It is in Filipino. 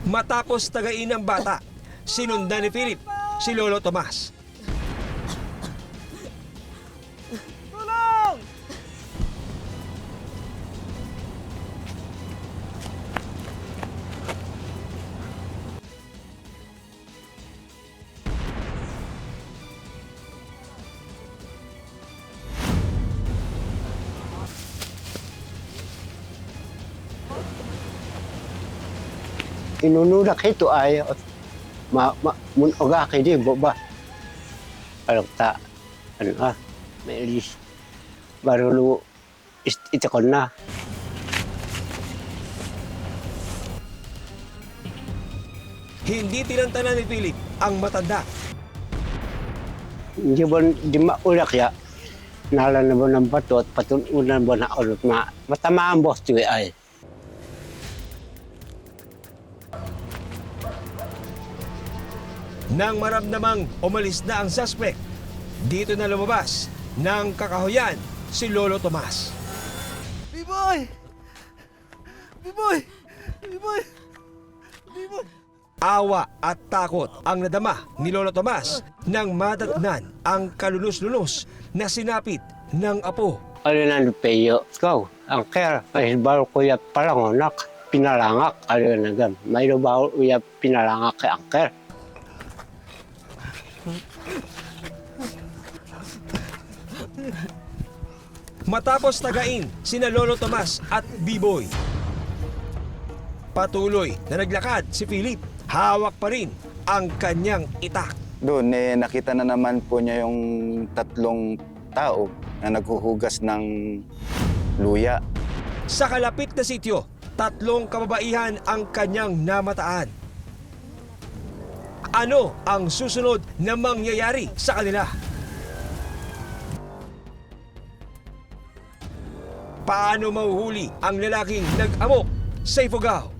Matapos tagain ng bata, sinundan ni Philip si Lolo Tomas. Tulong! Inununak ito ay mun oga kay di ba alok ta may alis baru lu itakon na Hindi tinantanan ni Philip ang matanda. hindi bon di maulak ya nala na bon ng bato at patununan bon na ulot na matamaan boss tuwi ay Nang maramdamang umalis na ang suspect, dito na lumabas ng kakahuyan si Lolo Tomas. B-boy! B-boy! B-boy! B-boy! Awa at takot ang nadama ni Lolo Tomas nang madatnan ang kalunos-lunos na sinapit ng apo. ano na lupeyo ikaw ang care ay baru kuya palangonak pinalangak ano na gam may baru kuya pinalangak kay angker. Matapos tagain sina Lolo Tomas at B-Boy, patuloy na naglakad si Philip. Hawak pa rin ang kanyang itak. Doon, nakita na naman po niya yung tatlong tao na naghuhugas ng luya. Sa kalapit na sityo, tatlong kababaihan ang kanyang namataan. Ano ang susunod na mangyayari sa kanila? Paano mahuhuli ang lalaking nag-amok sa Ifugao?